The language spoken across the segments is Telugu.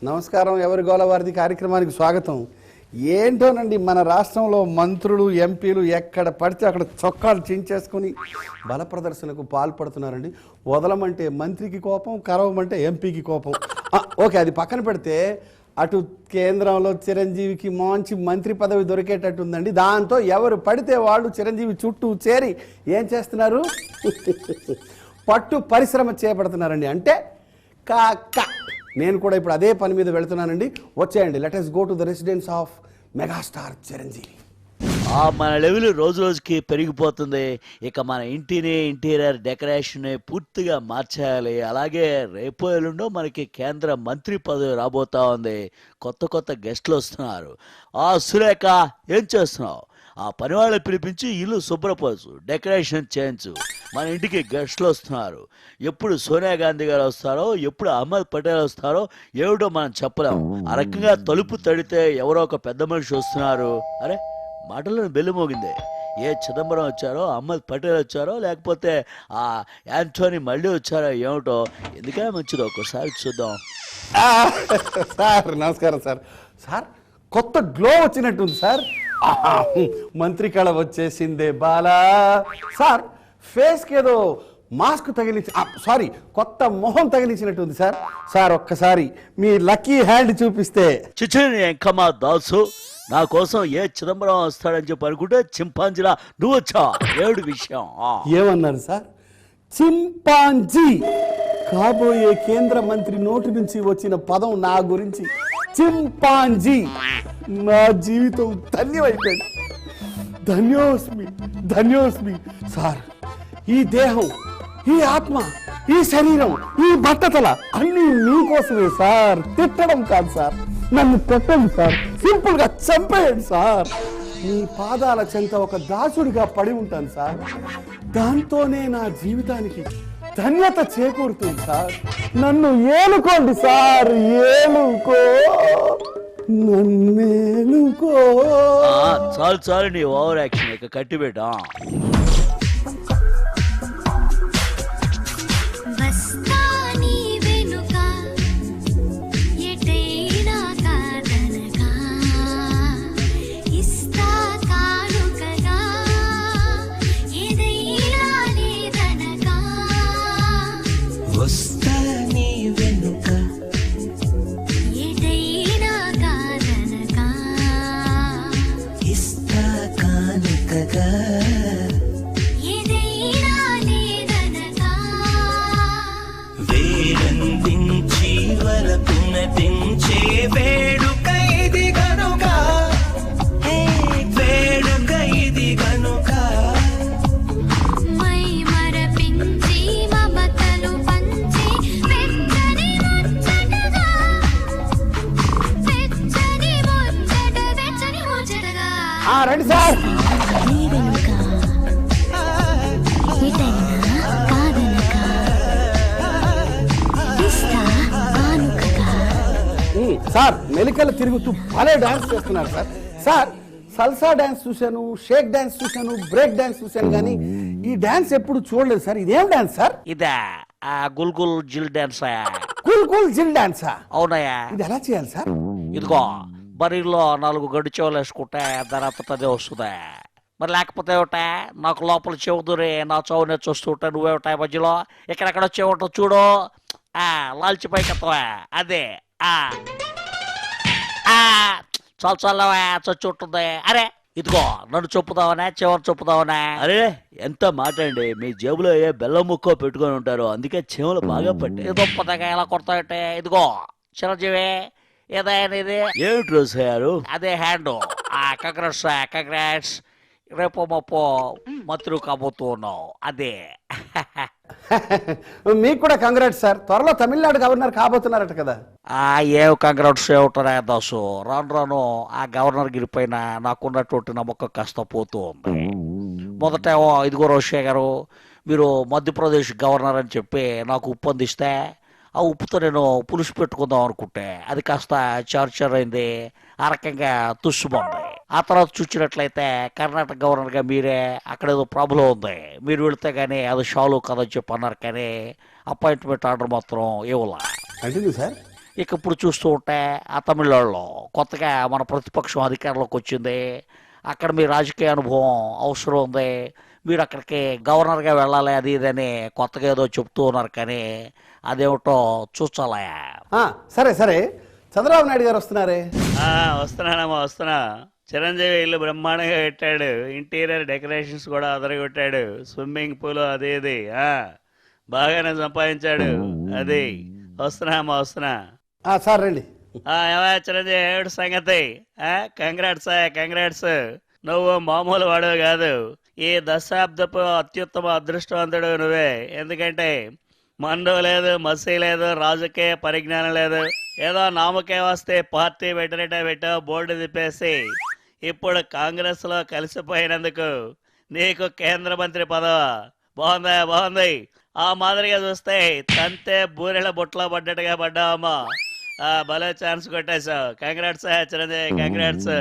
నమస్కారం. ఎవరి గోల వారిది కార్యక్రమానికి స్వాగతం. ఏంటోనండి, మన రాష్ట్రంలో మంత్రులు ఎంపీలు ఎక్కడ పడితే అక్కడ చొక్కాలు చించేసుకుని బల ప్రదర్శనకు పాల్పడుతున్నారండి. వదలమంటే మంత్రికి కోపం, కరవమంటే ఎంపీకి కోపం. ఓకే, అది పక్కన పెడితే అటు కేంద్రంలో చిరంజీవికి మంచి మంత్రి పదవి దొరికేటట్టుందండి. దాంతో ఎవరు పడితే వాళ్ళు చిరంజీవి చుట్టూ చేరి ఏం చేస్తున్నారు? పట్టు పరిశ్రమ చేపడుతున్నారండి. అంటే కాక నేను కూడా ఇప్పుడు అదే పని మీద వెళ్తున్నానండి. వచ్చేయండి, let us go to the residence of megastar Chiranjeevi. మన లెవెల్ రోజు రోజుకి పెరిగిపోతుంది. ఇక మన ఇంటిని, ఇంటీరియర్ డెకరేషన్ పూర్తిగా మార్చేయాలి. అలాగే రేపు ఎల్లుండో మనకి కేంద్ర మంత్రి పదవి రాబోతా ఉంది. కొత్త కొత్త గెస్ట్లు వస్తున్నారు. సురేఖ, ఏం చేస్తున్నావు? ఆ పని వాళ్ళని పిలిపించి ఇల్లు శుభ్రపరచు, డెకరేషన్ చేయించు. మన ఇంటికి గెస్ట్లు వస్తున్నారు. ఎప్పుడు సోనియా గాంధీ గారు వస్తారో, ఎప్పుడు అహ్మద్ పటేల్ వస్తారో ఏమిటో మనం చెప్పలేము. ఆ రకంగా తలుపు తడితే ఎవరో ఒక పెద్ద మనిషి వస్తున్నారు. అరే, మాటలను బెల్లు మోగింది. ఏ చిదంబరం వచ్చారో, అహ్మద్ పటేల్ వచ్చారో, లేకపోతే ఆ యాంటోనీ మళ్ళీ వచ్చారో ఏమిటో. ఎందుకైనా మంచిది, ఒక్కసారి చూద్దాం. సార్ నమస్కారం. సార్ సార్ కొత్త గ్లో వచ్చినట్టుంది సార్. మంత్రి కళ వచ్చేసిందే బాలా. సార్ ఫేస్కి ఏదో మాస్క్ తగిలించి, సారీ, కొత్త మొహం తగిలించినట్టుంది సార్. సార్ ఒక్కసారి మీ లక్కీ హ్యాండ్ చూపిస్తే. చిచిని ఎంకమా దాసు, నా కోసం ఏ చిదంబరం వస్తాడని చెప్పి అనుకుంటే చింపాంజీలా నువ్వు వచ్చా. ఏడు విషయం ఏమన్నారు సార్? చింపాంజీ. కాబోయే కేంద్ర మంత్రి నోటి నుంచి వచ్చిన పదం నా గురించి చింపాంజీ. నా జీవితం ధన్యమైపోయింది. ధన్యోస్మి, ధన్యోస్మి. సార్, ఈ దేహం, ఈ ఆత్మ, ఈ శరీరం, ఈ బట్టతల అన్నీ మీకోసమే సార్. తిట్టడం కాదు సార్. నన్ను కొట్టండి సార్, సింపుల్ గా చంపేయండి సార్. మీ పాదాల చెంత ఒక దాసుడిగా పడి ఉంటాను సార్. దాంతోనే నా జీవితానికి ధన్యత చేకూరుతుంది సార్. నన్ను ఏలుకోండి సార్, ఏలుకో, నన్నేలుకో. చాలు చాలు నీ ఓవర్ యాక్షన్, ఇక కట్టిబెట్టా. రండి సార్. సార్ మెలికలు తిరుగుతూ భలే డాన్స్ చేస్తున్నారు సార్. సార్ సల్సా డాన్స్ చూశాను, షేక్ డాన్స్ చూశాను, బ్రేక్ డాన్స్ చూశాను, కానీ ఈ డాన్స్ ఎప్పుడు చూడలేదు సార్. ఇదేం డాన్స్ సార్? ఇదా గుల్ గుల్ జిల్ డాన్స్. కుల్ కుల్ జిల్ డాన్సా? అవునయ్యా. ఇది ఎలా చేయాలి సార్? ఇదిగో బరిలో 4 గడ్డి చెవులు వేసుకుంటే దాని వస్తుంది. మరి లేకపోతే ఏమిటా, నాకు లోపల చెవుదురి నా చెవునే చూస్తుంటే నువ్వేమిటా మధ్యలో ఎక్కడెక్కడ చెవుంటో చూడు. లాల్చి పైకెత్తవా, అదే చాలు చాలవా, చచ్చి ఉంటుంది. అరే ఇదిగో నన్ను చెప్పుదావనా, చెవరు చెప్పుదావనా? అరే ఎంత మాట అండి, మీ జేబులో ఏ బెల్లం ముక్కో పెట్టుకొని ఉంటారు, అందుకే చెవులు బాగా పట్టి గొప్పగా ఎలా కొడతాయంటే. ఇదిగో చిరంజీవి, ఏదైనా ఇది ఏమిటి రోజు అయ్యారు? అదే హ్యాండ్. కంగ్రాట్స్, రేపు మాపో మంత్రి కాబోతూ ఉన్నావు. అదే మీకు కూడా కంగ్రాట్స్ సార్. త్వరలో తమిళనాడు గవర్నర్ కాబోతున్నారట కదా. ఏం కంగ్రాట్స్ ఏమిటారా దాసు. రాను ఆ గవర్నర్ గిరిపైన నాకున్నటువంటి నమ్మకం కాస్త పోతూ ఉంది. మొదట ఇదిగో రోషయ్య గారు, మీరు మధ్యప్రదేశ్ గవర్నర్ అని చెప్పి నాకు ఉప్పు అందిస్తే, ఆ ఉప్పుతో నేను పులుసు పెట్టుకుందాం అనుకుంటే అది కాస్త చార్చర్ అయింది. ఆ రకంగా తుస్సుమంది. ఆ తర్వాత చూసినట్లయితే కర్ణాటక గవర్నర్గా మీరే, అక్కడ ఏదో ప్రాబ్లం ఉంది, మీరు వెళితే కానీ అది షాలు కదని చెప్పి అన్నారు, కానీ అపాయింట్మెంట్ ఆర్డర్ మాత్రం ఇవ్వాల. Continue sir. ఇక ఇప్పుడు చూస్తూ ఉంటే ఆ తమిళనాడులో కొత్తగా మన ప్రతిపక్షం అధికారంలోకి వచ్చింది. అక్కడ మీ రాజకీయ అనుభవం అవసరం ఉంది, మీరు అక్కడికి గవర్నర్గా వెళ్ళాలి అది ఇదని కొత్తగా ఏదో చెప్తూ ఉన్నారు, కానీ అదేమిటో చూచాలే. సరే సరే, చంద్రబాబు నాయుడు గారు వస్తున్నారే. వస్తున్నానమ్మా వస్తున్నా. చిరంజీవి ఇల్లు బ్రహ్మాండంగా పెట్టాడు, ఇంటీరియర్ డెకరేషన్స్ కూడా అదరగొట్టాడు, స్విమ్మింగ్ పూల్ అది ఇది బాగానే సంపాదించాడు. అది వస్తున్నా అమ్మా వస్తున్నా. సార్ రండి. చిరంజీవి ఏమిటి సంగతి? కంగ్రాట్స్. నువ్వు మామూలు వాడు కాదు, ఈ దశాబ్దపు అత్యుత్తమ అదృష్టవంతుడు నువ్వే. ఎందుకంటే మందు లేదు, మసి లేదు, రాజకీయ పరిజ్ఞానం లేదు, ఏదో నామకే వస్తే పార్టీ పెట్టావు, బోర్డు తిప్పేసి ఇప్పుడు కాంగ్రెస్ లో కలిసిపోయినందుకు నీకు కేంద్ర మంత్రి పదవి బాగుంది. ఆ మాదిరిగా చూస్తే తంతే బూరెల బుట్లో పడ్డట్టుగా పడ్డావమ్మా. భలే ఛాన్స్ కొట్టేశావు. Congrats Chiranjeevi, congrats.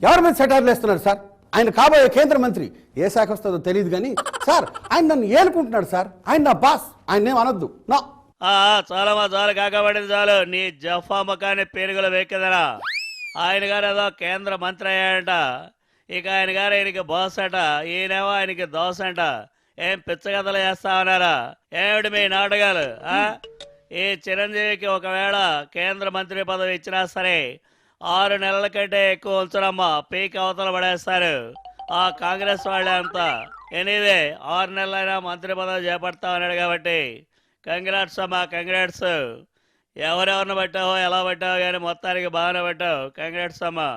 ఎవరి మీద సెటైర్లు వేస్తున్నారు సార్? ఆయన కాబోయే కేంద్ర మంత్రి ఏ శాఖ వస్తుందో తెలియదు కానీ సార్, ఆయన నన్ను ఏలుకుంటున్నాడు సార్. ఆయన నా బాస్, ఆయన ఏం అనొద్దు. నా చాలమ్మా చాలు, కాకపడింది చాలు. నీ జఫా ముఖాన్ని పేరుగులు వేకెదరా. ఆయన గారు ఏదో కేంద్ర మంత్రి అయ్యాడంట, ఇక ఆయన గారు ఆయనకి బాస్ అట, ఈయనేమో ఆయనకి దోశ అంట. ఏం పిచ్చగదలు చేస్తా ఉన్నారా? ఏమిటి మీ నాటకాలు? ఈ చిరంజీవికి ఒకవేళ కేంద్ర మంత్రి పదవి ఇచ్చినా సరే 6 నెలల కంటే ఎక్కువ ఉంచరమ్మా, పీక్ అవతల పడేస్తారు ఆ కాంగ్రెస్ వాళ్ళే అంతా. ఎనీవే 6 నెలలైనా మంత్రి పదవి చేపడతా ఉన్నాడు కాబట్టి కంగ్రాట్స్ అమ్మా, కంగ్రాట్స్. ఎవరెవరిని పట్టావో ఎలా పట్టావో కానీ మొత్తానికి బాగానే పట్టావు. కంగ్రాట్స్ అమ్మా.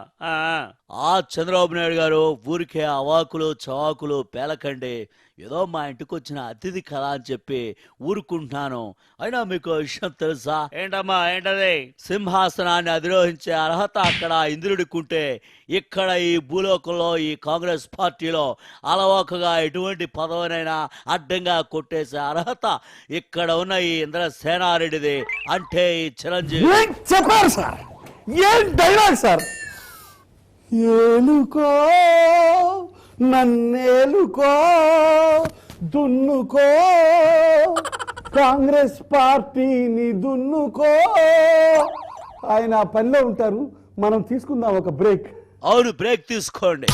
చంద్రబాబు నాయుడు గారు ఊరికే అవాకులు చవాకులు పేలకండి. ఏదో మా ఇంటికి వచ్చిన అతిథి కదా అని చెప్పి ఊరుకుంటున్నాను. అయినా మీకు విషయం తెలుసా? ఏంటమ్మా ఏంటది? సింహాసనాన్ని అధిరోహించే అర్హత అక్కడ ఇంద్రుడికుంటే ఇక్కడ ఈ భూలోకంలో ఈ కాంగ్రెస్ పార్టీలో అలవాకగా ఎటువంటి పదవినైనా అడ్డంగా కొట్టేసే అర్హత ఇక్కడ ఉన్న ఈ ఇంద్రసేనారెడ్డిది. అంటే ఈ చిరంజీవి. చెప్పారు సార్, ఏం డైలాగ్ సార్? ఏలుకో నన్నేలుకో దున్నుకో కాంగ్రెస్ పార్టీని దున్నుకో. ఆయన పనిలో ఉంటారు, మనం తీసుకుందాం ఒక బ్రేక్. అవును, బ్రేక్ తీసుకోండి.